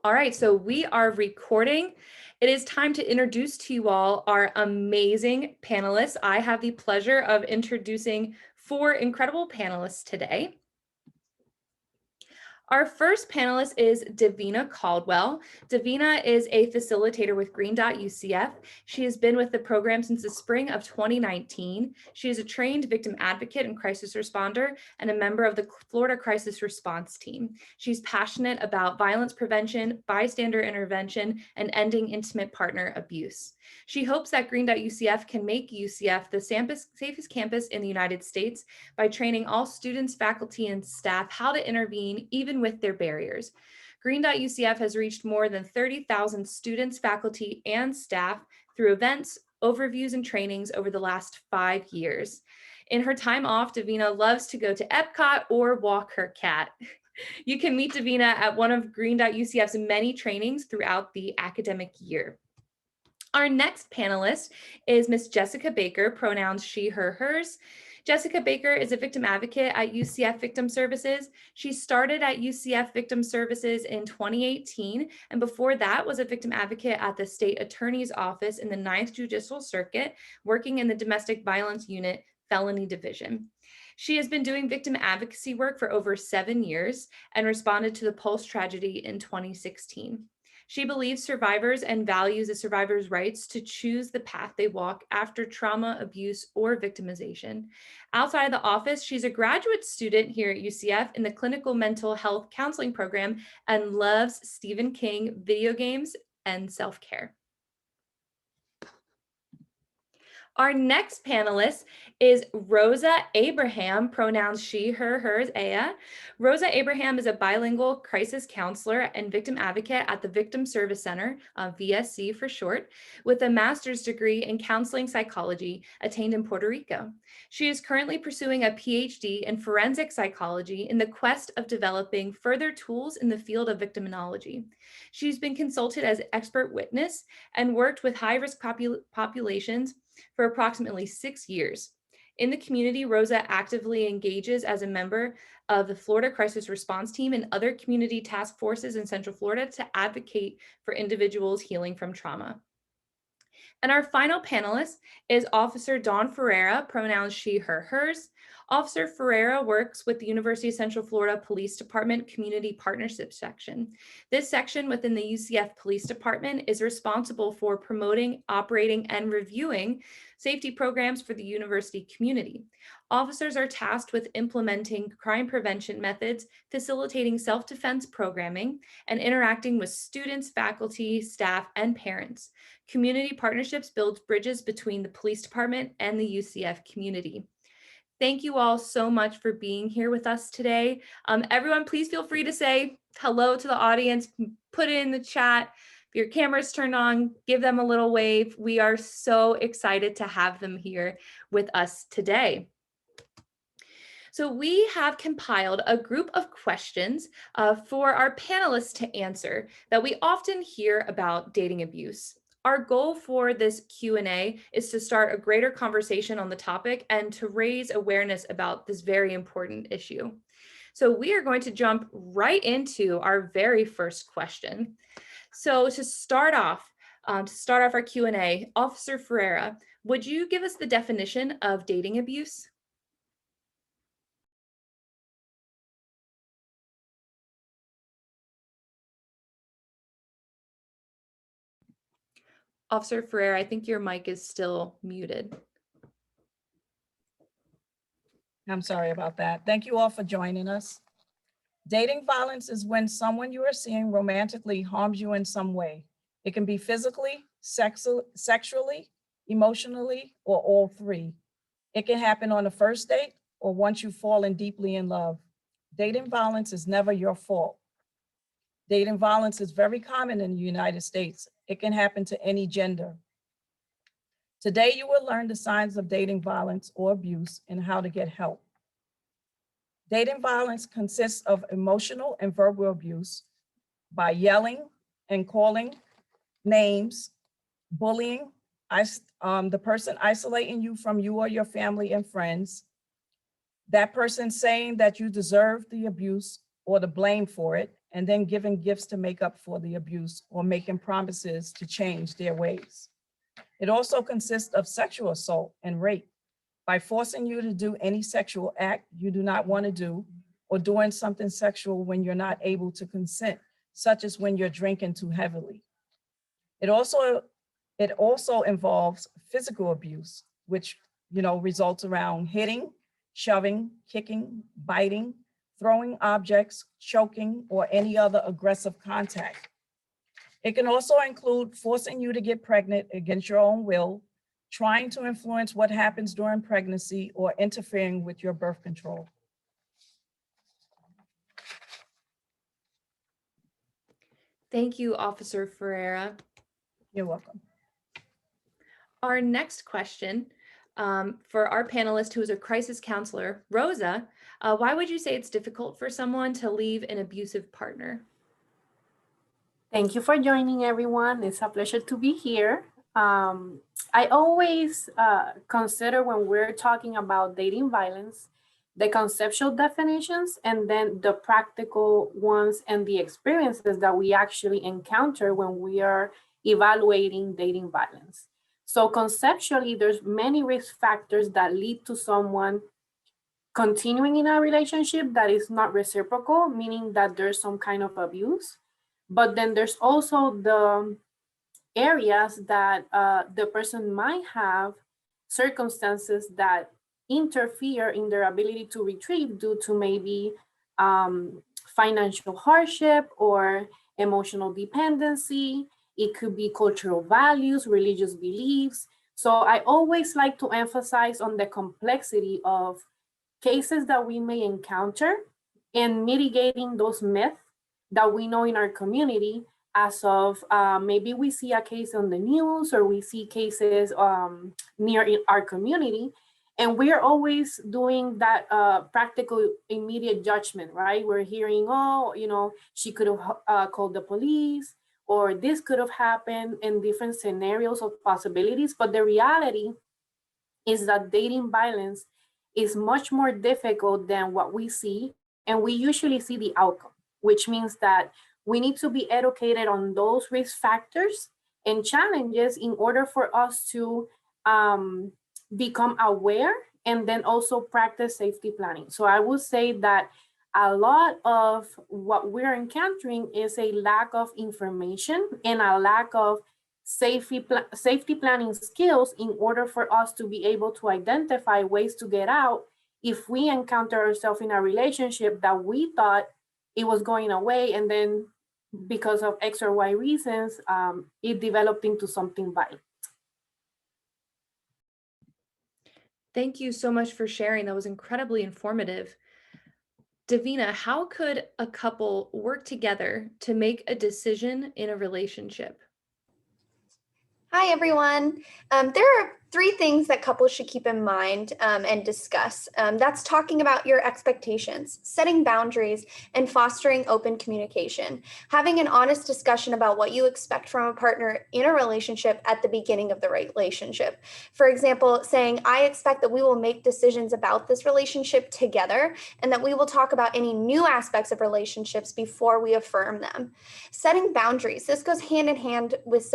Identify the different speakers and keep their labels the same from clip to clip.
Speaker 1: All right, so we are recording. It is time to introduce to you all our amazing panelists. I have the pleasure of introducing 4 incredible panelists today. Our first panelist is Davina Caldwell. Davina is a facilitator with Green Dot UCF. She has been with the program since the spring of 2019. She is a trained victim advocate and crisis responder and a member of the Florida Crisis Response Team. She's passionate about violence prevention, bystander intervention, and ending intimate partner abuse. She hopes that Green Dot UCF can make UCF the safest campus in the United States by training all students, faculty, and staff how to intervene even with their barriers. Green Dot UCF has reached more than 30,000 students, faculty, and staff through events, overviews, and trainings over the last 5 years. In her time off, Davina loves to go to Epcot or walk her cat. You can meet Davina at one of Green Dot UCF's many trainings throughout the academic year. Our next panelist is Miss Jessica Baker, pronouns she, her, hers. Jessica Baker is a victim advocate at UCF Victim Services. She started at UCF Victim Services in 2018, and before that was a victim advocate at the State Attorney's Office in the 9th Judicial Circuit, working in the Domestic Violence Unit Felony Division. She has been doing victim advocacy work for over 7 years and responded to the Pulse tragedy in 2016. She believes survivors and values a survivor's rights to choose the path they walk after trauma, abuse, or victimization. Outside of the office, she's a graduate student here at UCF in the Clinical Mental Health Counseling Program and loves Stephen King, video games, and self-care. Our next panelist is Rosa Abraham, pronouns she, her, hers, Aya. Rosa Abraham is a bilingual crisis counselor and victim advocate at the Victim Service Center, VSC for short, with a master's degree in counseling psychology attained in Puerto Rico. She is currently pursuing a PhD in forensic psychology in the quest of developing further tools in the field of victimology. She's been consulted as expert witness and worked with high-risk populations for approximately 6 years. In the community, Rosa actively engages as a member of the Florida Crisis Response Team and other community task forces in Central Florida to advocate for individuals healing from trauma. And our final panelist is Officer Dawn Ferreira, pronouns she, her, hers. Officer Ferreira works with the University of Central Florida Police Department Community Partnership Section. This section within the UCF Police Department is responsible for promoting, operating, and reviewing safety programs for the university community. Officers are tasked with implementing crime prevention methods, facilitating self-defense programming, and interacting with students, faculty, staff, and parents. Community partnerships build bridges between the police department and the UCF community. Thank you all so much for being here with us today. Everyone, please feel free to say hello to the audience, put it in the chat. If your camera's turned on, give them a little wave. We are so excited to have them here with us today. So we have compiled a group of questions for our panelists to answer that we often hear about dating abuse. Our goal for this Q&A is to start a greater conversation on the topic and to raise awareness about this very important issue. So we are going to jump right into our very first question. So to start off our Q&A, Officer Ferreira, would you give us the definition of dating abuse? Officer Ferreira, I think your mic is still muted.
Speaker 2: I'm sorry about that. Thank you all for joining us. Dating violence is when someone you are seeing romantically harms you in some way. It can be physically, sexually, emotionally, or all three. It can happen on the first date or once you've fallen deeply in love. Dating violence is never your fault. Dating violence is very common in the United States. It can happen to any gender. Today, you will learn the signs of dating violence or abuse and how to get help. Dating violence consists of emotional and verbal abuse by yelling and calling names, bullying, the person isolating you from you or your family and friends, that person saying that you deserve the abuse or the blame for it, and then giving gifts to make up for the abuse or making promises to change their ways. It also consists of sexual assault and rape by forcing you to do any sexual act you do not want to do, or doing something sexual when you're not able to consent, such as when you're drinking too heavily. It also involves physical abuse, which results around hitting, shoving, kicking, biting, throwing objects, choking, or any other aggressive contact. It can also include forcing you to get pregnant against your own will, trying to influence what happens during pregnancy, or interfering with your birth control.
Speaker 1: Thank you, Officer Ferreira.
Speaker 2: You're welcome.
Speaker 1: Our next question for our panelist, who is a crisis counselor, Rosa, why would you say it's difficult for someone to leave an abusive partner?
Speaker 3: Thank you for joining, everyone. It's a pleasure to be here. I always consider when we're talking about dating violence, the conceptual definitions and then the practical ones and the experiences that we actually encounter when we are evaluating dating violence. So conceptually, there's many risk factors that lead to someone continuing in a relationship that is not reciprocal, meaning that there's some kind of abuse. But then there's also the areas that the person might have circumstances that interfere in their ability to retrieve due to maybe financial hardship or emotional dependency. It could be cultural values, religious beliefs. So I always like to emphasize on the complexity of cases that we may encounter and mitigating those myths that we know in our community as of maybe we see a case on the news or we see cases near in our community. And we are always doing that practical immediate judgment, right? We're hearing, oh, she could have called the police, or this could have happened in different scenarios of possibilities. But the reality is that dating violence is much more difficult than what we see. And we usually see the outcome, which means that we need to be educated on those risk factors and challenges in order for us to become aware and then also practice safety planning. So I would say that a lot of what we're encountering is a lack of information and a lack of safety planning skills in order for us to be able to identify ways to get out if we encounter ourselves in a relationship that we thought it was going away, and then because of X or Y reasons, it developed into something violent.
Speaker 1: Thank you so much for sharing. That was incredibly informative. Davina, how could a couple work together to make a decision in a relationship?
Speaker 4: Hi, everyone. There are 3 things that couples should keep in mind and discuss. That's talking about your expectations, setting boundaries, and fostering open communication. Having an honest discussion about what you expect from a partner in a relationship at the beginning of the relationship. For example, saying, I expect that we will make decisions about this relationship together and that we will talk about any new aspects of relationships before we affirm them. Setting boundaries. This goes hand in hand with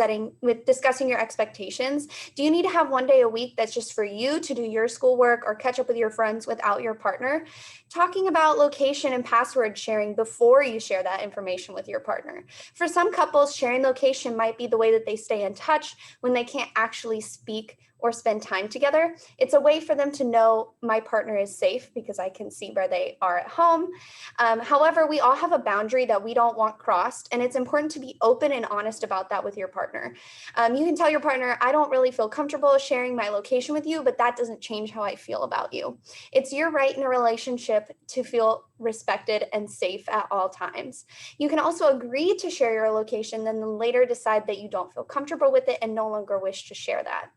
Speaker 4: discussing your expectations. Do you need to have one day a week that's just for you to do your schoolwork or catch up with your friends without your partner? Talking about location and password sharing before you share that information with your partner. For some couples, sharing location might be the way that they stay in touch when they can't actually speak or spend time together. It's a way for them to know my partner is safe because I can see where they are at home. However, we all have a boundary that we don't want crossed, and it's important to be open and honest about that with your partner. You can tell your partner, I don't really feel comfortable sharing my location with you, but that doesn't change how I feel about you. It's your right in a relationship to feel respected and safe at all times. You can also agree to share your location, then later decide that you don't feel comfortable with it and no longer wish to share that.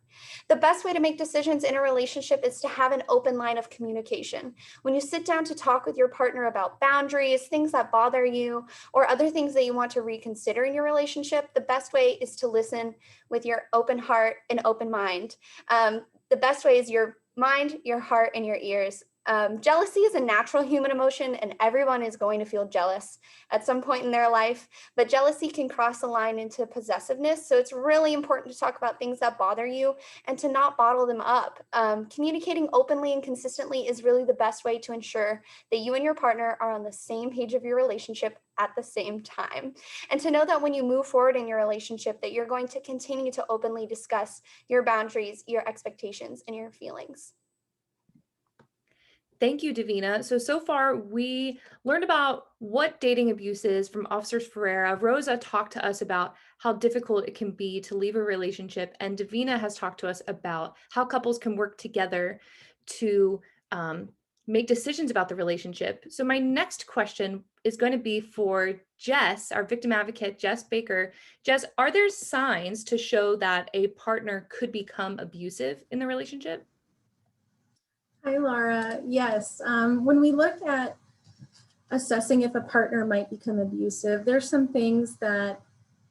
Speaker 4: The best way to make decisions in a relationship is to have an open line of communication. When you sit down to talk with your partner about boundaries, things that bother you, or other things that you want to reconsider in your relationship, the best way is to listen with your open heart and open mind. The best way is your mind, your heart, and your ears Jealousy is a natural human emotion, and everyone is going to feel jealous at some point in their life, but jealousy can cross a line into possessiveness. So it's really important to talk about things that bother you and to not bottle them up. Communicating openly and consistently is really the best way to ensure that you and your partner are on the same page of your relationship at the same time. And to know that when you move forward in your relationship, that you're going to continue to openly discuss your boundaries, your expectations, and your feelings.
Speaker 1: Thank you, Davina. So far we learned about what dating abuse is from Officer Ferreira. Rosa talked to us about how difficult it can be to leave a relationship, and Davina has talked to us about how couples can work together to make decisions about the relationship. So my next question is going to be for Jess, our victim advocate, Jess Baker. Jess, are there signs to show that a partner could become abusive in the relationship?
Speaker 5: Hi, Laura. Yes, when we look at assessing if a partner might become abusive, there's some things that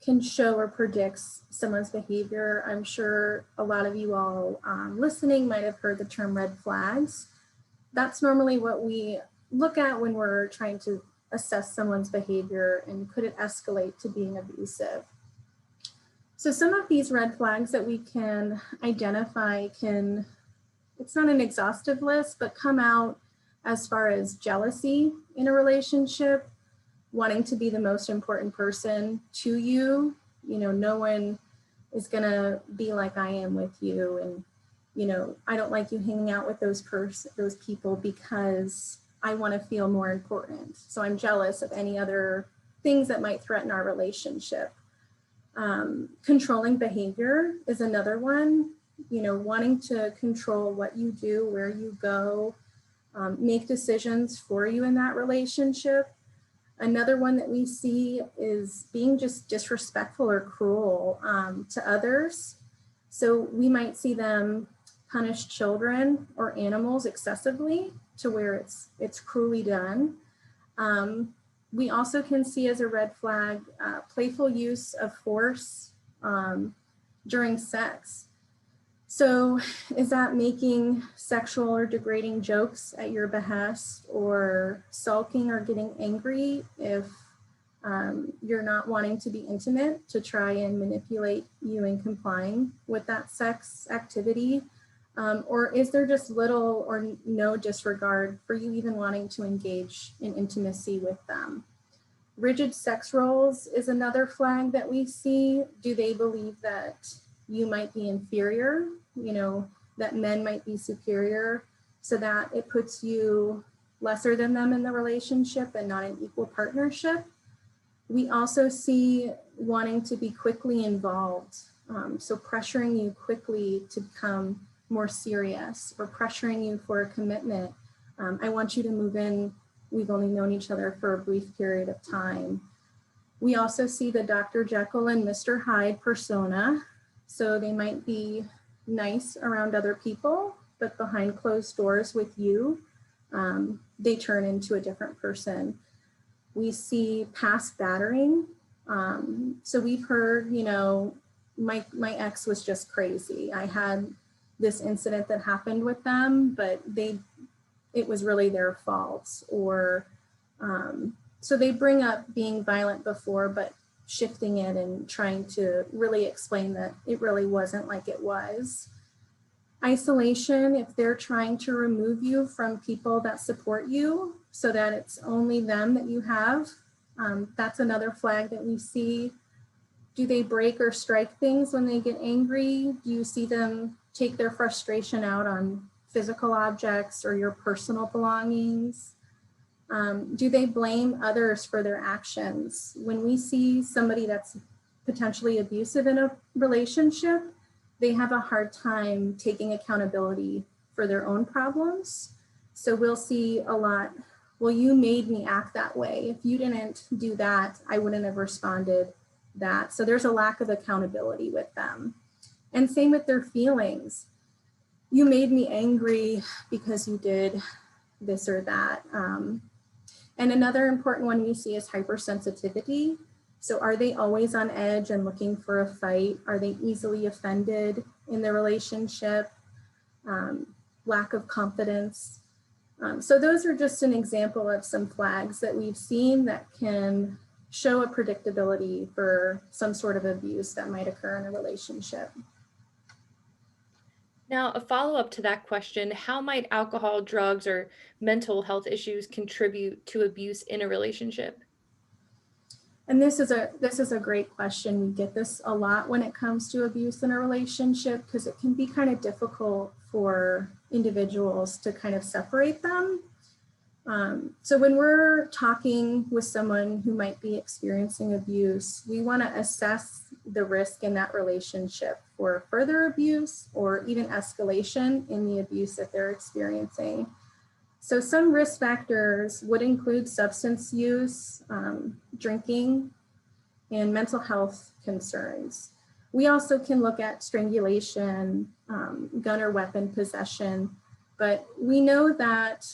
Speaker 5: can show or predicts someone's behavior. I'm sure a lot of you all listening might have heard the term red flags. That's normally what we look at when we're trying to assess someone's behavior and could it escalate to being abusive. So some of these red flags that we can identify it's not an exhaustive list, but come out as far as jealousy in a relationship, wanting to be the most important person to you. You know, no one is gonna be like I am with you. And, you know, I don't like you hanging out with those people because I wanna feel more important. So I'm jealous of any other things that might threaten our relationship. Controlling behavior is another one. You know, wanting to control what you do, where you go, make decisions for you in that relationship. Another one that we see is being just disrespectful or cruel to others. So we might see them punish children or animals excessively to where it's cruelly done. We also can see as a red flag, playful use of force during sex. So is that making sexual or degrading jokes at your behest, or sulking or getting angry if you're not wanting to be intimate to try and manipulate you in complying with that sex activity? Or is there just little or no disregard for you even wanting to engage in intimacy with them? Rigid sex roles is another flag that we see. Do they believe that you might be inferior, you know, that men might be superior, so that it puts you lesser than them in the relationship and not an equal partnership? We also see wanting to be quickly involved. So pressuring you quickly to become more serious, or pressuring you for a commitment. I want you to move in. We've only known each other for a brief period of time. We also see the Dr. Jekyll and Mr. Hyde persona. So they might be nice around other people, but behind closed doors with you, they turn into a different person. We see past battering. So we've heard, you know, my ex was just crazy. I had this incident that happened with them, but it was really their fault. Or so they bring up being violent before, but shifting it and trying to really explain that it really wasn't like it was. Isolation, if they're trying to remove you from people that support you so that it's only them that you have, that's another flag that we see. Do they break or strike things when they get angry? Do you see them take their frustration out on physical objects or your personal belongings? Do they blame others for their actions? When we see somebody that's potentially abusive in a relationship, they have a hard time taking accountability for their own problems. So we'll see a lot, well, you made me act that way. If you didn't do that, I wouldn't have responded that. So there's a lack of accountability with them. And same with their feelings. You made me angry because you did this or that. And another important one we see is hypersensitivity. So are they always on edge and looking for a fight? Are they easily offended in the relationship? Lack of confidence. So those are just an example of some flags that we've seen that can show a predictability for some sort of abuse that might occur in a relationship.
Speaker 1: Now, a follow-up to that question, how might alcohol, drugs, or mental health issues contribute to abuse in a relationship?
Speaker 5: And this is a great question. We get this a lot when it comes to abuse in a relationship, because it can be kind of difficult for individuals to kind of separate them. So when we're talking with someone who might be experiencing abuse, we want to assess the risk in that relationship for further abuse or even escalation in the abuse that they're experiencing. So some risk factors would include substance use, drinking, and mental health concerns. We also can look at strangulation, gun or weapon possession, but we know that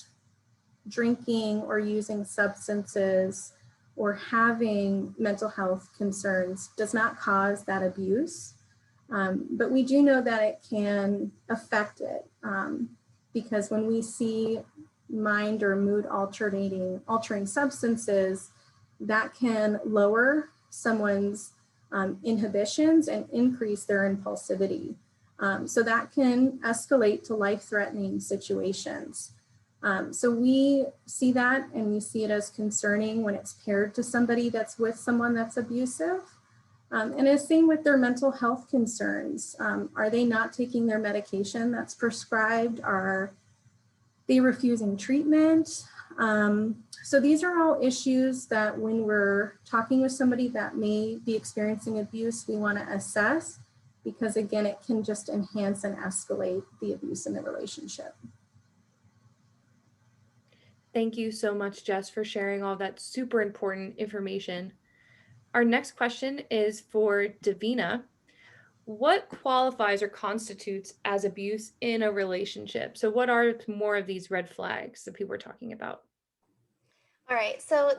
Speaker 5: drinking or using substances or having mental health concerns does not cause that abuse. But we do know that it can affect it because when we see mind or mood altering substances, that can lower someone's inhibitions and increase their impulsivity. So that can escalate to life-threatening situations. So we see that, and we see it as concerning when it's paired to somebody that's with someone that's abusive. And the same with their mental health concerns. Are they not taking their medication that's prescribed? Are they refusing treatment? So these are all issues that when we're talking with somebody that may be experiencing abuse, we want to assess, because again, it can just enhance and escalate the abuse in the relationship.
Speaker 1: Thank you so much, Jess, for sharing all that super important information. Our next question is for Davina. What qualifies or constitutes as abuse in a relationship? So what are more of these red flags that people are talking about?
Speaker 4: All right, so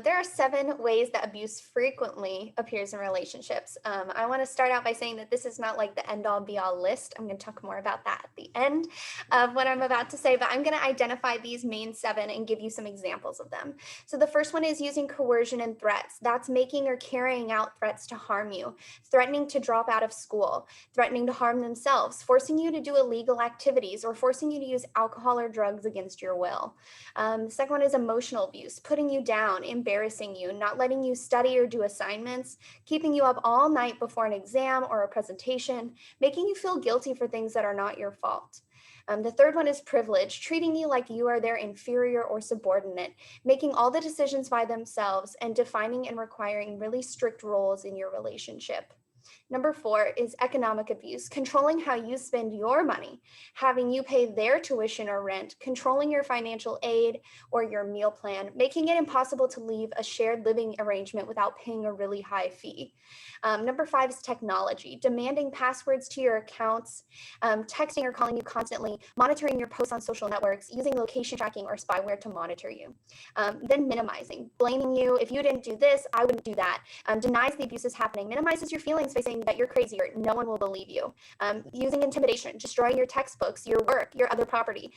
Speaker 4: there are 7 ways that abuse frequently appears in relationships. I want to start out by saying that this is not like the end-all be-all list. I'm going to talk more about that at the end of what I'm about to say, but I'm going to identify these main 7 and give you some examples of them. So the first one is using coercion and threats. That's making or carrying out threats to harm you, threatening to drop out of school, threatening to harm themselves, forcing you to do illegal activities, or forcing you to use alcohol or drugs against your will. The second one is emotional abuse, putting you down, embarrassing you, not letting you study or do assignments, keeping you up all night before an exam or a presentation, making you feel guilty for things that are not your fault. The third one is privilege, treating you like you are their inferior or subordinate, making all the decisions by themselves, and defining and requiring really strict roles in your relationship. Number 4 is economic abuse, controlling how you spend your money, having you pay their tuition or rent, controlling your financial aid or your meal plan, making it impossible to leave a shared living arrangement without paying a really high fee. Number 5 is technology, demanding passwords to your accounts, texting or calling you constantly, monitoring your posts on social networks, using location tracking or spyware to monitor you. Then minimizing, blaming you. If you didn't do this, I wouldn't do that. Denies the abuse is happening, minimizes your feelings by saying that you're crazy or no one will believe you. Using intimidation, destroying your textbooks, your work, your other property,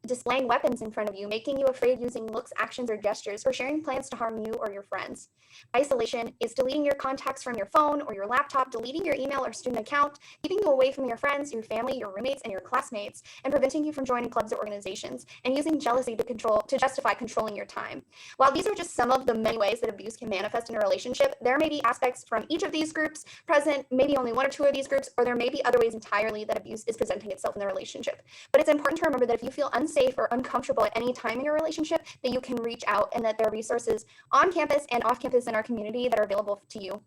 Speaker 4: displaying weapons in front of you, making you afraid using looks, actions, or gestures, or sharing plans to harm you or your friends. Isolation is deleting your contacts from your phone or your laptop, deleting your email or student account, keeping you away from your friends, your family, your roommates, and your classmates, and preventing you from joining clubs or organizations, and using jealousy to justify controlling your time. While these are just some of the many ways that abuse can manifest in a relationship, there may be aspects from each of these groups present, maybe only 1 or 2 of these groups, or there may be other ways entirely that abuse is presenting itself in the relationship. But it's important to remember that if you feel unsafe or uncomfortable at any time in your relationship, that you can reach out and that there are resources on campus and off campus in our community that are available to you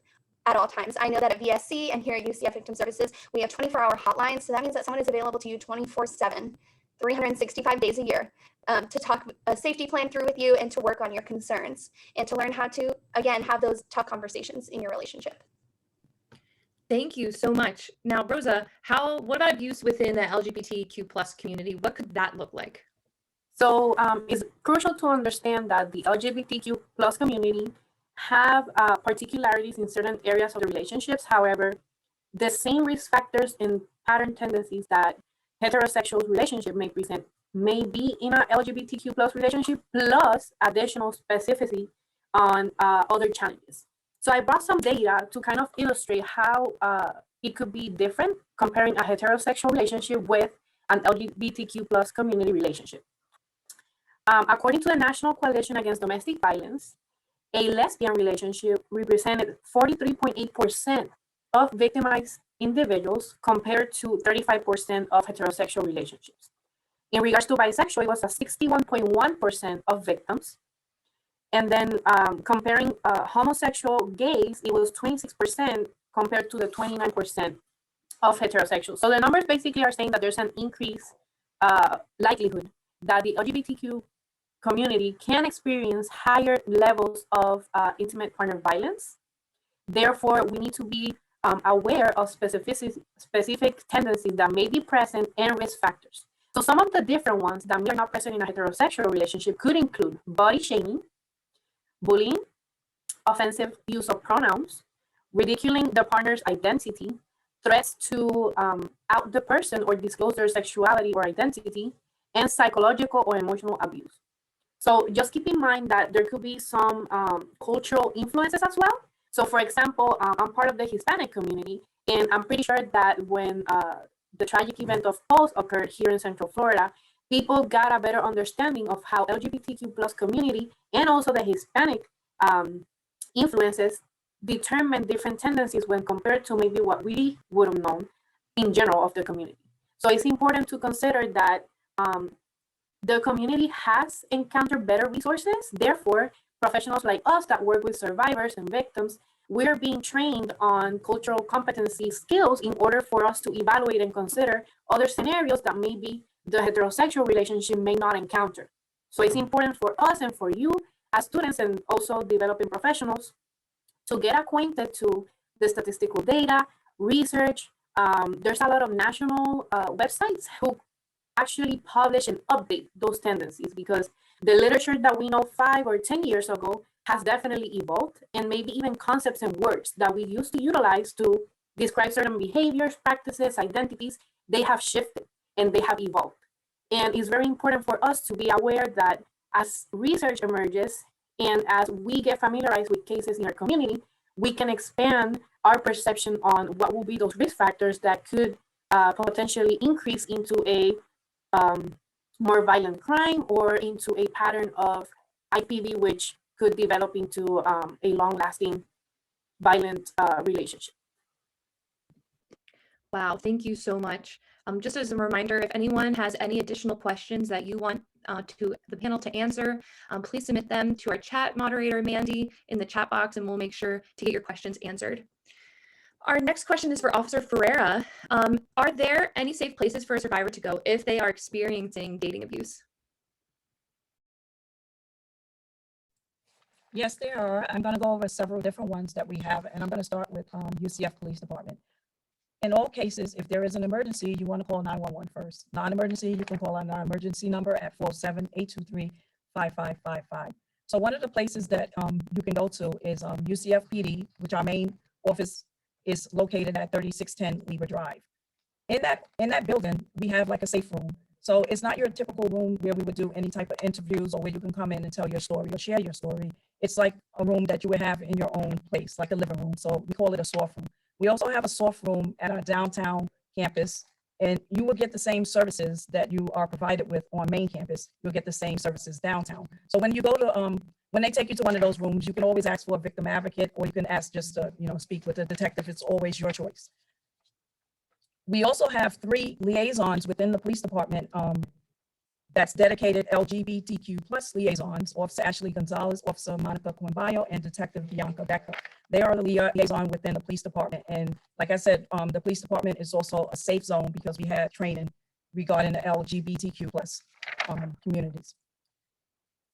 Speaker 4: at all times. I know that at VSC and here at UCF Victim Services, we have 24-hour hotlines. So that means that someone is available to you 24/7, 365 days a year, to talk a safety plan through with you and to work on your concerns and to learn how to, again, have those tough conversations in your relationship.
Speaker 1: Thank you so much. Now, Rosa, what about abuse within the LGBTQ plus community? What could that look like?
Speaker 3: So it's crucial to understand that the LGBTQ plus community have particularities in certain areas of the relationships. However, the same risk factors and pattern tendencies that heterosexual relationship may present may be in an LGBTQ plus relationship, plus additional specificity on other challenges. So I brought some data to kind of illustrate how it could be different comparing a heterosexual relationship with an LGBTQ plus community relationship. According to the National Coalition Against Domestic Violence, a lesbian relationship represented 43.8% of victimized individuals compared to 35% of heterosexual relationships. In regards to bisexual, it was a 61.1% of victims. And then comparing homosexual gays, it was 26% compared to the 29% of heterosexual. So the numbers basically are saying that there's an increased likelihood that the LGBTQ community can experience higher levels of intimate partner violence. Therefore, we need to be aware of specific tendencies that may be present and risk factors. So some of the different ones that may not present in a heterosexual relationship could include body shaming, bullying, offensive use of pronouns, ridiculing the partner's identity, threats to out the person or disclose their sexuality or identity, and psychological or emotional abuse. So just keep in mind that there could be some cultural influences as well. So for example, I'm part of the Hispanic community, and I'm pretty sure that when the tragic event of Pulse occurred here in Central Florida, people got a better understanding of how LGBTQ plus community and also the Hispanic influences determine different tendencies when compared to maybe what we would have known in general of the community. So it's important to consider that the community has encountered better resources. Therefore, professionals like us that work with survivors and victims, we're being trained on cultural competency skills in order for us to evaluate and consider other scenarios that maybe the heterosexual relationship may not encounter. So it's important for us and for you as students and also developing professionals to get acquainted to the statistical data, research. There's a lot of national websites who actually publish and update those tendencies, because the literature that we know 5 or 10 years ago has definitely evolved, and maybe even concepts and words that we used to utilize to describe certain behaviors, practices, identities, they have shifted and they have evolved. And it's very important for us to be aware that as research emerges and as we get familiarized with cases in our community, we can expand our perception on what will be those risk factors that could potentially increase into a more violent crime or into a pattern of IPV, which could develop into a long-lasting violent relationship.
Speaker 1: Wow, thank you so much. Just as a reminder, if anyone has any additional questions that you want to the panel to answer, please submit them to our chat moderator, Mandy, in the chat box, and we'll make sure to get your questions answered. Our next question is for Officer Ferreira. Are there any safe places for a survivor to go if they are experiencing dating abuse?
Speaker 2: Yes, there are. I'm going to go over several different ones that we have, and I'm going to start with UCF Police Department. In all cases, if there is an emergency, you want to call 911 first. Non-emergency, you can call our non-emergency number at 407-823-5555. So one of the places that you can go to is UCF PD, which our main office is located at 3610 Weaver Drive. In that building, we have like a safe room. So it's not your typical room where we would do any type of interviews or where you can come in and tell your story or share your story. It's like a room that you would have in your own place, like a living room. So we call it a soft room. We also have a soft room at our downtown campus, and you will get the same services that you are provided with on main campus. You'll get the same services downtown. So when you go to, when they take you to one of those rooms, you can always ask for a victim advocate, or you can ask just to, speak with a detective. It's always your choice. We also have 3 liaisons within the police department that's dedicated LGBTQ plus liaisons: Officer Ashley Gonzalez, Officer Monica Quimbayo, and Detective Bianca Becker. They are the liaison within the police department. And like I said, the police department is also a safe zone because we had training regarding the LGBTQ plus communities.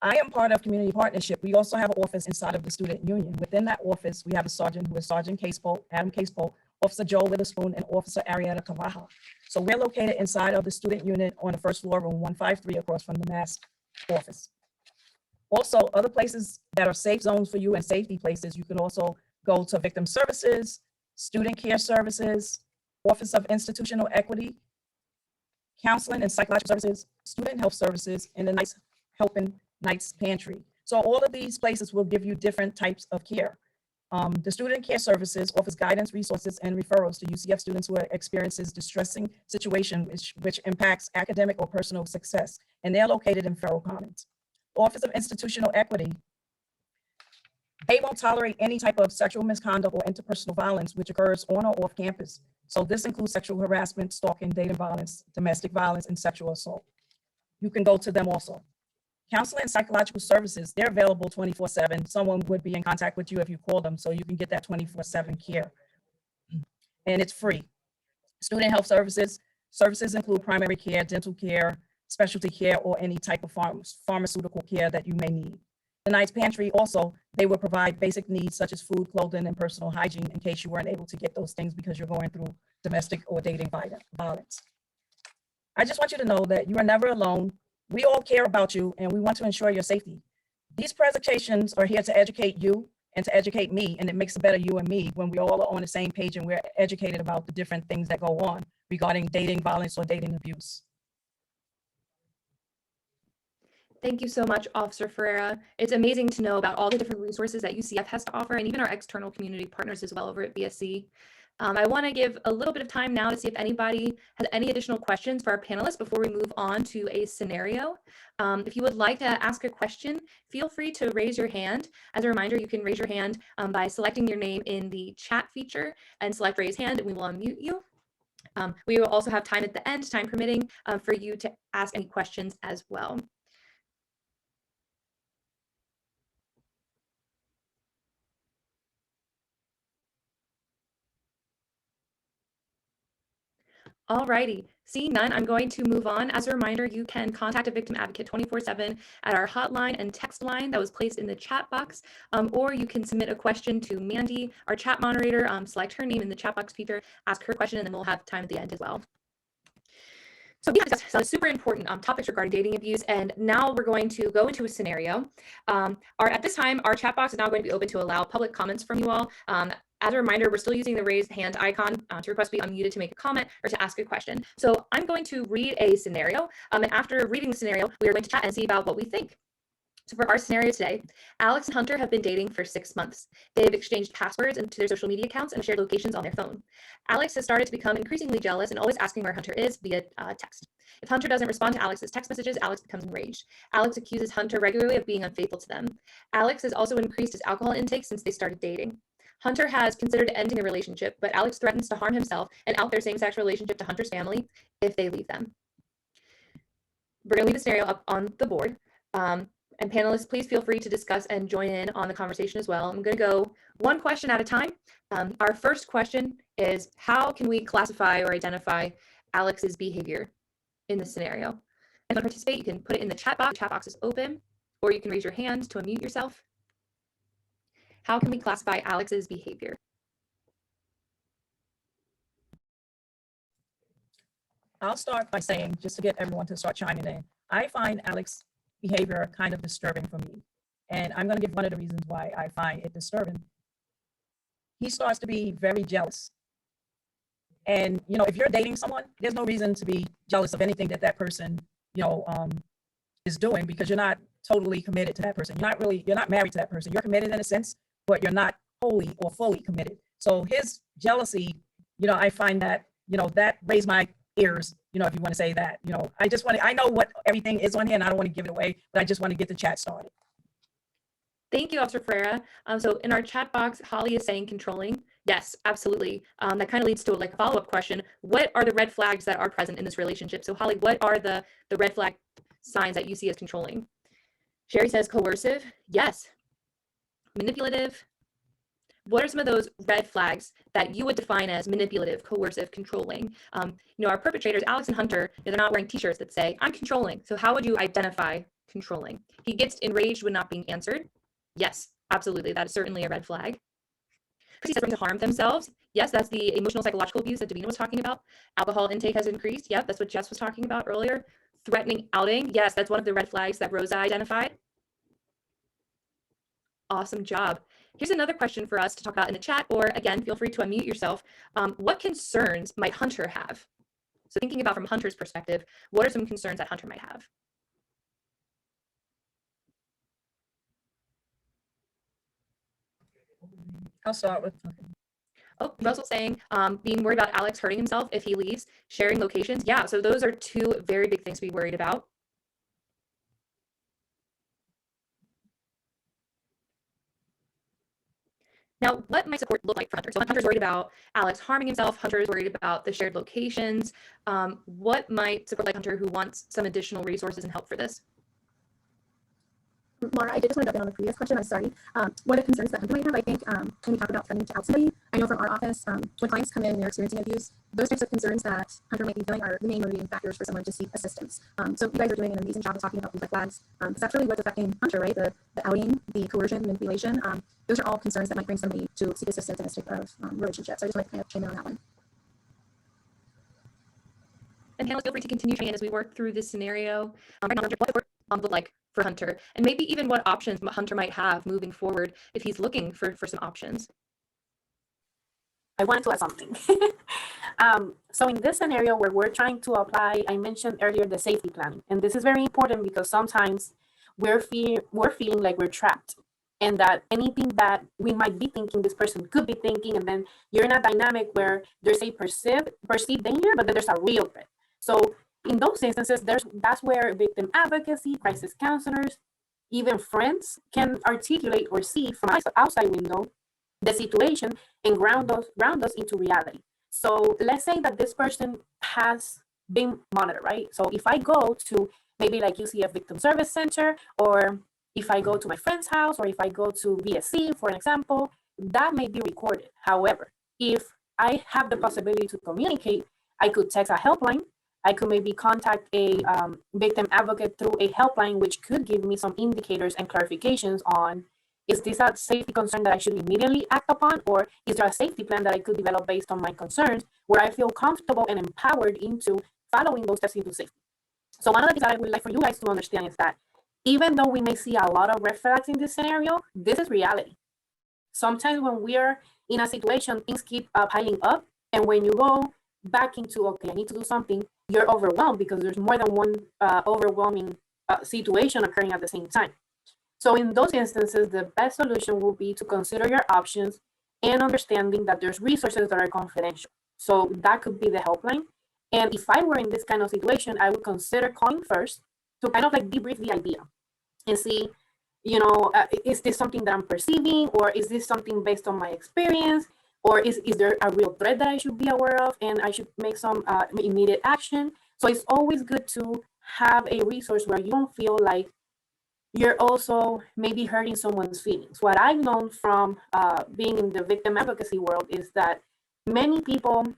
Speaker 2: I am part of Community Partnership. We also have an office inside of the student union. Within that office, we have a sergeant who is Sergeant Casepole, Adam Casepole, Officer Joe Witherspoon, and Officer Arietta Cavaja. So we're located inside of the student unit on the first floor, room 153, across from the mass office. Also, other places that are safe zones for you and safety places, you can also go to Victim Services, Student Care Services, Office of Institutional Equity, counseling and psychological services, student health services, and the Nice Helping Nights Pantry. So all of these places will give you different types of care. The Student Care Services offers guidance, resources, and referrals to UCF students who experiences distressing situation which impacts academic or personal success, and they're located in Farrell Commons. Office of Institutional Equity, they won't tolerate any type of sexual misconduct or interpersonal violence which occurs on or off campus. So this includes sexual harassment, stalking, dating violence, domestic violence, and sexual assault. You can go to them also. Counseling and psychological services, they're available 24/7. Someone would be in contact with you if you call them, so you can get that 24/7 care. And it's free. Student health services, services include primary care, dental care, specialty care, or any type of pharmaceutical care that you may need. The Nights Pantry also, they will provide basic needs such as food, clothing, and personal hygiene in case you weren't able to get those things because you're going through domestic or dating violence. I just want you to know that you are never alone. We all care about you and we want to ensure your safety. These presentations are here to educate you and to educate me, and it makes a better you and me when we all are on the same page and we're educated about the different things that go on regarding dating violence or dating abuse.
Speaker 1: Thank you so much, Officer Ferreira. It's amazing to know about all the different resources that UCF has to offer, and even our external community partners as well over at BSC. I want to give a little bit of time now to see if anybody has any additional questions for our panelists before we move on to a scenario. If you would like to ask a question, feel free to raise your hand. As a reminder, you can raise your hand by selecting your name in the chat feature and select raise hand, and we will unmute you. We will also have time at the end, time permitting, for you to ask any questions as well. Alrighty, seeing none, I'm going to move on. As a reminder, you can contact a victim advocate 24/7 at our hotline and text line that was placed in the chat box, or you can submit a question to Mandy, our chat moderator, select her name in the chat box feature, ask her question, and then we'll have time at the end as well. So we have discussed some super important topics regarding dating abuse, and now we're going to go into a scenario. At this time, our chat box is now going to be open to allow public comments from you all. As a reminder, we're still using the raised hand icon to request to be unmuted to make a comment or to ask a question. So I'm going to read a scenario, and after reading the scenario, we are going to chat and see about what we think. So for our scenario today, Alex and Hunter have been dating for 6 months. They've exchanged passwords into their social media accounts and shared locations on their phone. Alex has started to become increasingly jealous and always asking where Hunter is via text. If Hunter doesn't respond to Alex's text messages, Alex becomes enraged. Alex accuses Hunter regularly of being unfaithful to them. Alex has also increased his alcohol intake since they started dating. Hunter has considered ending the relationship, but Alex threatens to harm himself and out their same-sex relationship to Hunter's family if they leave them. We're going to leave the scenario up on the board. And panelists, please feel free to discuss and join in on the conversation as well. I'm going to go one question at a time. Our first question is, how can we classify or identify Alex's behavior in this scenario? If you want to participate, you can put it in the chat box. The chat box is open, or you can raise your hand to unmute yourself. How can we classify Alex's behavior?
Speaker 2: I'll start by saying, just to get everyone to start chiming in, I find Alex's behavior kind of disturbing for me. And I'm going to give one of the reasons why I find it disturbing. He starts to be very jealous. And, if you're dating someone, there's no reason to be jealous of anything that person, is doing, because you're not totally committed to that person. You're not married to that person. You're committed in a sense, but you're not wholly or fully committed. So his jealousy, I find that, that raised my ears, if you want to say that. I know what everything is on here and I don't want to give it away, but I just want to get the chat started.
Speaker 1: Thank you, Officer Ferreira. So in our chat box, Holly is saying controlling. Yes, absolutely. That kind of leads to a follow-up question. What are the red flags that are present in this relationship? So Holly, what are the red flag signs that you see as controlling? Sherry says coercive. Yes. Manipulative. What are some of those red flags that you would define as manipulative, coercive, controlling? Our perpetrators, Alex and Hunter, they're not wearing t-shirts that say, I'm controlling. So how would you identify controlling? He gets enraged when not being answered. Yes, absolutely. That is certainly a red flag. Chrissy says to harm themselves. Yes, that's the emotional psychological abuse that Davina was talking about. Alcohol intake has increased. Yep, that's what Jess was talking about earlier. Threatening outing. Yes, that's one of the red flags that Rosa identified. Awesome job. Here's another question for us to talk about in the chat, or again, feel free to unmute yourself. What concerns might Hunter have? So thinking about from Hunter's perspective, what are some concerns that Hunter might have?
Speaker 2: I'll start with,
Speaker 1: Oh, Russell saying being worried about Alex hurting himself if he leaves, sharing locations. Yeah, so those are two very big things to be worried about. Now, what might support look like for Hunter? So Hunter's worried about Alex harming himself. Hunter is worried about the shared locations. What might support like Hunter who wants some additional resources and help for this?
Speaker 5: Laura, I did just want to jump in on the previous question. I'm sorry. One of the concerns that Hunter might have, I think, when we talk about sending to out somebody, I know from our office, when clients come in and they're experiencing abuse, those types of concerns that Hunter might be feeling are the main motivating factors for someone to seek assistance. So you guys are doing an amazing job of talking about these red flags, because that's really what's affecting Hunter, right? The outing, the coercion, manipulation. Those are all concerns that might bring somebody to seek assistance in this type of relationship. So I just want to kind of chime in on that one.
Speaker 1: And panelists, feel free to continue chiming in as we work through this scenario. Right now, Hunter, what would it look like for Hunter, and maybe even what options Hunter might have moving forward if he's looking for some options.
Speaker 3: I wanted to add something. So in this scenario where we're trying to apply, I mentioned earlier the safety planning, and this is very important because sometimes we're feeling like we're trapped, and that anything that we might be thinking this person could be thinking, and then you're in a dynamic where there's a perceived danger, but then there's a real threat. So in those instances, that's where victim advocacy, crisis counselors, even friends can articulate or see from outside window the situation and ground us into reality. So let's say that this person has been monitored, right? So if I go to maybe like UCF Victim Service Center, or if I go to my friend's house, or if I go to VSC, for an example, that may be recorded. However, if I have the possibility to communicate, I could text a helpline. I could maybe contact a victim advocate through a helpline, which could give me some indicators and clarifications on, is this a safety concern that I should immediately act upon, or is there a safety plan that I could develop based on my concerns where I feel comfortable and empowered into following those steps into safety? So one of the things that I would like for you guys to understand is that even though we may see a lot of red flags in this scenario, this is reality. Sometimes when we are in a situation, things keep piling up, and when you go back into, okay, I need to do something, you're overwhelmed because there's more than one overwhelming situation occurring at the same time. So in those instances, the best solution will be to consider your options and understanding that there's resources that are confidential. So that could be the helpline. And if I were in this kind of situation, I would consider calling first to kind of like debrief the idea and see, is this something that I'm perceiving, or is this something based on my experience? Or is there a real threat that I should be aware of and I should make some immediate action? So it's always good to have a resource where you don't feel like you're also maybe hurting someone's feelings. What I've known from being in the victim advocacy world is that many people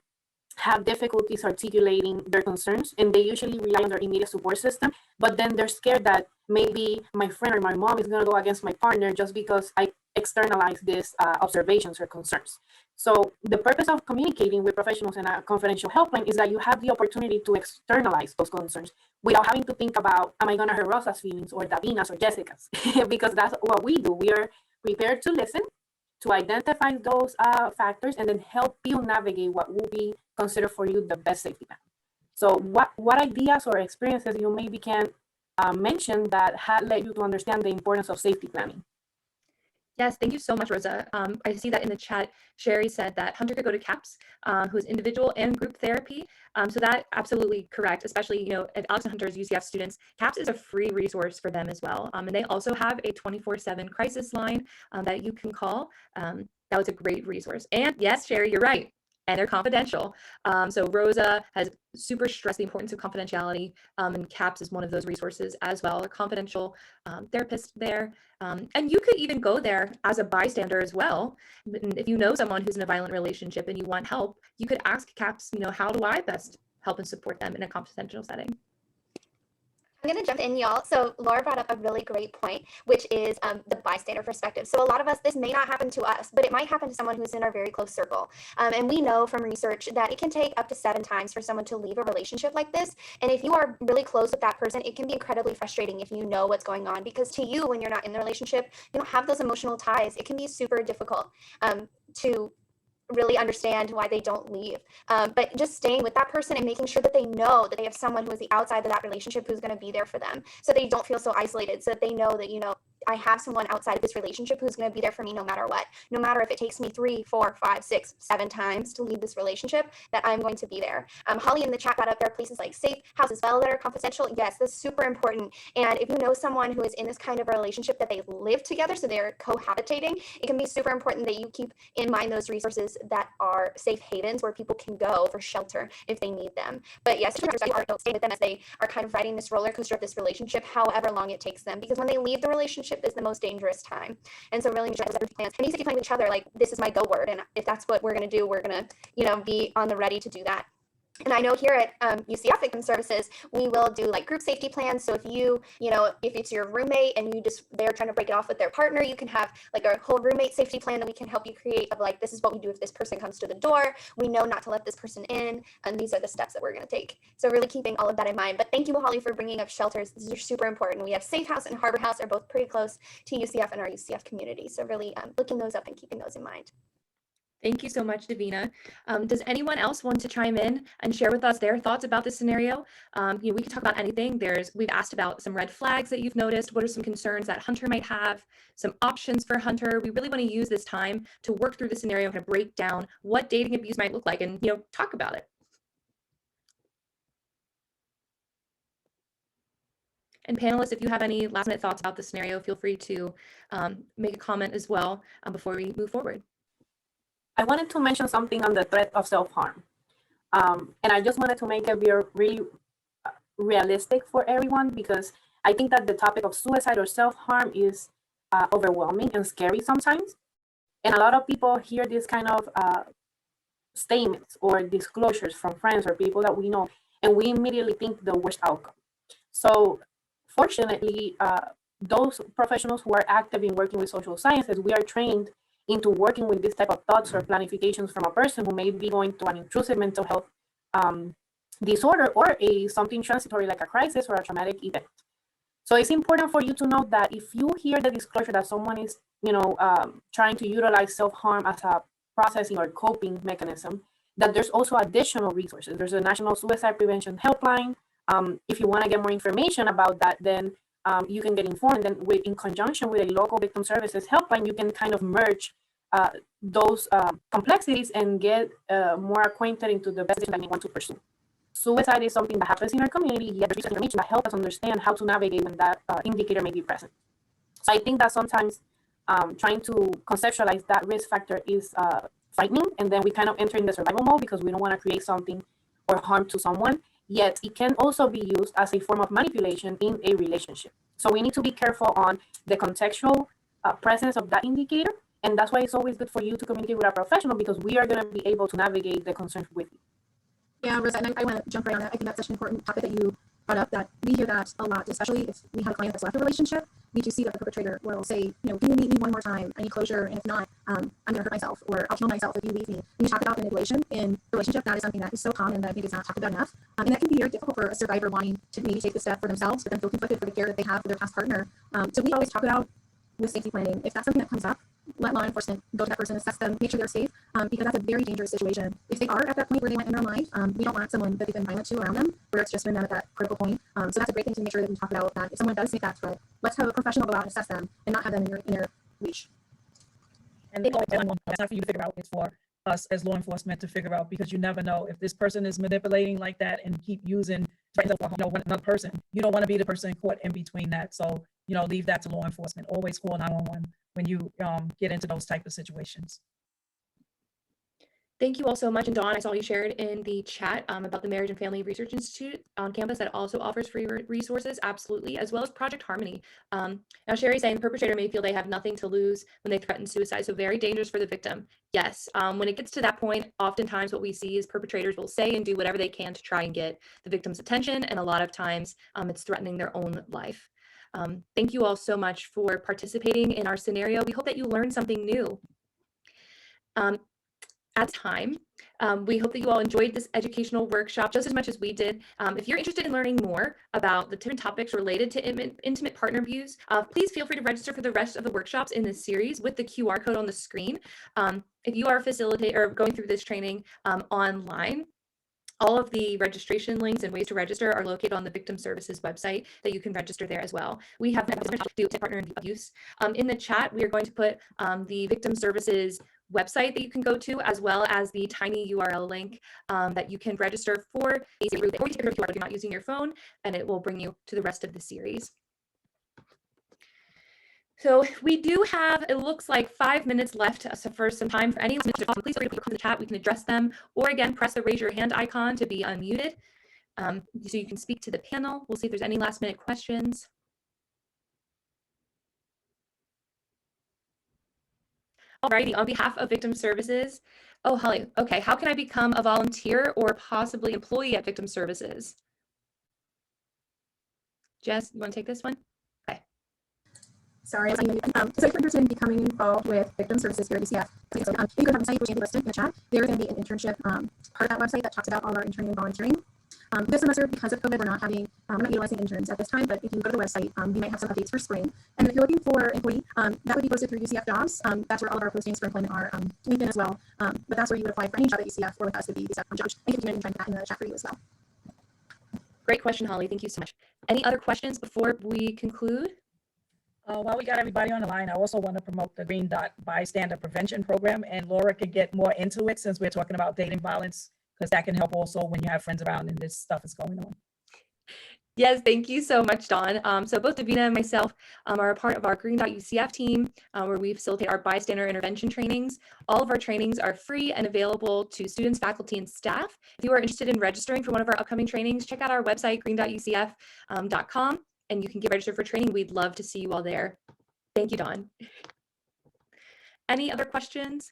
Speaker 3: have difficulties articulating their concerns, and they usually rely on their immediate support system, but then they're scared that maybe my friend or my mom is going to go against my partner just because I externalize these observations or concerns. So the purpose of communicating with professionals in a confidential helpline is that you have the opportunity to externalize those concerns without having to think about, am I going to hurt Rosa's feelings or Davina's or Jessica's? Because that's what we do. We are prepared to listen, to identify those factors, and then help you navigate what will be considered for you the best safety plan. So what ideas or experiences you maybe can mention that had led you to understand the importance of safety planning?
Speaker 1: Yes, thank you so much, Rosa. I see that in the chat, Sherry said that Hunter could go to CAPS, who is individual and group therapy. So that absolutely correct, especially, if Alex and Hunter's UCF students, CAPS is a free resource for them as well. And they also have a 24/7 crisis line that you can call. That was a great resource. And yes, Sherry, you're right. And they're confidential. So Rosa has super stressed the importance of confidentiality, and CAPS is one of those resources as well, a confidential therapist there. And you could even go there as a bystander as well. If you know someone who's in a violent relationship and you want help, you could ask CAPS, how do I best help and support them in a confidential setting?
Speaker 4: I'm going to jump in, y'all. So Laura brought up a really great point, which is the bystander perspective. So a lot of us, this may not happen to us, but it might happen to someone who's in our very close circle. And we know from research that it can take up to 7 times for someone to leave a relationship like this. And if you are really close with that person, it can be incredibly frustrating if you know what's going on, because to you, when you're not in the relationship, you don't have those emotional ties. It can be super difficult to really understand why they don't leave. But just staying with that person and making sure that they know that they have someone who is the outside of that relationship who's going to be there for them, so they don't feel so isolated, so that they know that, I have someone outside of this relationship who's going to be there for me no matter what. No matter if it takes me 3, 4, 5, 6, 7 times to leave this relationship, that I'm going to be there. Holly in the chat got up there places like safe houses, well, that are confidential. Yes, that's super important. And if you know someone who is in this kind of a relationship that they live together, so they're cohabitating, it can be super important that you keep in mind those resources that are safe havens where people can go for shelter if they need them. But yes, don't stay with them as they are kind of riding this roller coaster of this relationship, however long it takes them, because when they leave the relationship is the most dangerous time. And so really make sure that plans and basically plan with each other, like, this is my go word, and if that's what we're going to do, we're going to be on the ready to do that. And I know here at UCF Victim Services, we will do like group safety plans. So if if it's your roommate and they're trying to break it off with their partner, you can have like a whole roommate safety plan that we can help you create of like, this is what we do if this person comes to the door. We know not to let this person in, and these are the steps that we're going to take. So really keeping all of that in mind. But thank you, Holly, for bringing up shelters. These are super important. We have Safe House and Harbor House are both pretty close to UCF and our UCF community. So really looking those up and keeping those in mind.
Speaker 1: Thank you so much, Davina. Does anyone else want to chime in and share with us their thoughts about this scenario? We can talk about anything. We've asked about some red flags that you've noticed. What are some concerns that Hunter might have? Some options for Hunter. We really want to use this time to work through the scenario and kind of break down what dating abuse might look like and talk about it. And panelists, if you have any last minute thoughts about the scenario, feel free to make a comment as well before we move forward.
Speaker 3: I wanted to mention something on the threat of self-harm. And I just wanted to make it really realistic for everyone, because I think that the topic of suicide or self-harm is overwhelming and scary sometimes. And a lot of people hear this kind of statements or disclosures from friends or people that we know, and we immediately think the worst outcome. So fortunately, those professionals who are active in working with social sciences, we are trained into working with this type of thoughts or planifications from a person who may be going through an intrusive mental health disorder or something transitory like a crisis or a traumatic event. So it's important for you to know that if you hear the disclosure that someone is, trying to utilize self-harm as a processing or coping mechanism, that there's also additional resources. There's a National Suicide Prevention Helpline. If you want to get more information about that, then you can get informed. And in conjunction with a local victim services helpline, you can kind of merge those complexities and get more acquainted into the best decision that you want to pursue. Suicide is something that happens in our community, yet there's information that helps us understand how to navigate when that indicator may be present. So I think that sometimes trying to conceptualize that risk factor is frightening, and then we kind of enter in the survival mode because we don't want to create something or harm to someone. Yet it can also be used as a form of manipulation in a relationship. So we need to be careful on the contextual presence of that indicator. And that's why it's always good for you to communicate with a professional, because we are going to be able to navigate the concerns with you.
Speaker 5: Yeah, Rosa, and I want to jump right on that. I think that's such an important topic that you brought up, that we hear that a lot, especially if we have a client that's left a relationship. We do see that the perpetrator will say, can you meet me one more time? I need closure, and if not, I'm going to hurt myself, or I'll kill myself if you leave me. When you talk about manipulation in relationship, that is something that is so common that I think is not talked about enough. And that can be very difficult for a survivor wanting to maybe take the step for themselves, but then feel conflicted for the care that they have for their past partner. So we always talk about with safety planning, if that's something that comes up, let law enforcement go to that person, assess them, make sure they're safe, because that's a very dangerous situation. If they are at that point where they went in their life, we don't want someone that they've been violent to around them, where it's just been them at that critical point. So that's a great thing to make sure that we talk about, that if someone does make that threat, let's have a professional go out and assess them and not have them in their reach.
Speaker 2: And it's not for you to figure out, it's for us as law enforcement to figure out, because you never know if this person is manipulating like that and keep using another person. You don't want to be the person caught in between that. So, leave that to law enforcement. Always call 911 when you get into those type of situations.
Speaker 1: Thank you all so much. And Dawn, I saw you shared in the chat about the Marriage and Family Research Institute on campus that also offers free resources, absolutely, as well as Project Harmony. Now, Sherry's saying the perpetrator may feel they have nothing to lose when they threaten suicide, so very dangerous for the victim. Yes, when it gets to that point, oftentimes what we see is perpetrators will say and do whatever they can to try and get the victim's attention, and a lot of times it's threatening their own life. Thank you all so much for participating in our scenario. We hope that you learned something new. at time. We hope that you all enjoyed this educational workshop just as much as we did. If you're interested in learning more about the different topics related to intimate partner abuse, please feel free to register for the rest of the workshops in this series with the QR code on the screen. If you are facilitating or going through this training online, all of the registration links and ways to register are located on the Victim Services website that you can register there as well. We have partner abuse. In the chat, we are going to put the Victim Services website that you can go to, as well as the tiny URL link that you can register for a series, or you can if you're not using your phone, and it will bring you to the rest of the series. So we do have, it looks like 5 minutes left for some time for any listeners. Please feel free to put in the chat. We can address them, or again, press the raise your hand icon to be unmuted so you can speak to the panel. We'll see if there's any last minute questions. Alrighty, on behalf of Victim Services, oh, Holly, okay, how can I become a volunteer or possibly employee at Victim Services? Jess, you want to take this one? Okay.
Speaker 5: Sorry, so if you're interested in becoming involved with Victim Services here at UCF, you could have a website which is listed in the chat. There is going to be an internship part of that website that talks about all our interning and volunteering. This semester, because of COVID, we're not utilizing interns at this time, but if you go to the website, we might have some updates for spring. And if you're looking for employee, that would be posted through UCF Jobs. That's where all of our postings for employment are, LinkedIn as well. But that's where you would apply for any job at UCF, or with us would be UCF jobs. I think you can find that in the chat for you as well.
Speaker 1: Great question, Holly. Thank you so much. Any other questions before we conclude?
Speaker 2: While we got everybody on the line, I also want to promote the Green Dot Bystander Prevention Program, and Laura could get more into it since we're talking about dating violence, because that can help also when you have friends around and this stuff is going on.
Speaker 1: Yes, thank you so much, Dawn. So both Davina and myself are a part of our Green Dot UCF team, where we facilitate our bystander intervention trainings. All of our trainings are free and available to students, faculty, and staff. If you are interested in registering for one of our upcoming trainings, check out our website, green.ucf.com, and you can get registered for training. We'd love to see you all there. Thank you, Dawn. Any other questions?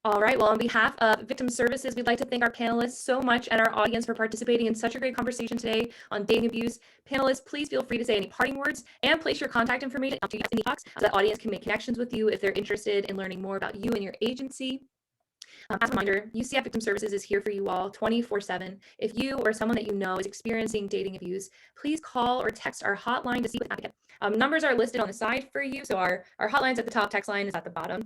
Speaker 1: All right, well, on behalf of Victim Services, we'd like to thank our panelists so much and our audience for participating in such a great conversation today on dating abuse. Panelists, please feel free to say any parting words and place your contact information in the box so that audience can make connections with you if they're interested in learning more about you and your agency. As a reminder, UCF Victim Services is here for you all 24/7. If you or someone that you know is experiencing dating abuse, please call or text our hotline to speak with an advocate. Numbers are listed on the side for you, so our hotline's at the top, text line is at the bottom.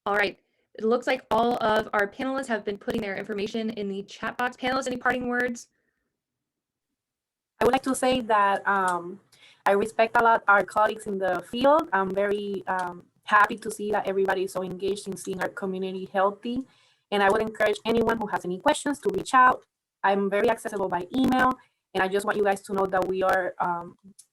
Speaker 1: All right, it looks like all of our panelists have been putting their information in the chat box. Panelists, any parting words?
Speaker 3: I would like to say that I respect a lot our colleagues in the field. I'm very happy to see that everybody is so engaged in seeing our community healthy. And I would encourage anyone who has any questions to reach out. I'm very accessible by email. And I just want you guys to know that we are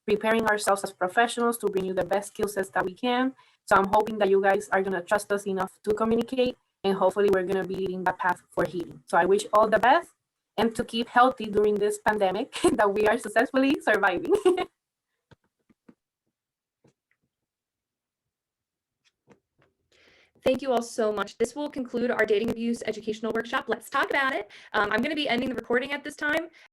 Speaker 3: preparing ourselves as professionals to bring you the best skill sets that we can. So I'm hoping that you guys are going to trust us enough to communicate. And hopefully we're going to be leading that path for healing. So I wish all the best and to keep healthy during this pandemic that we are successfully surviving.
Speaker 1: Thank you all so much. This will conclude our dating abuse educational workshop. Let's talk about it. I'm going to be ending the recording at this time.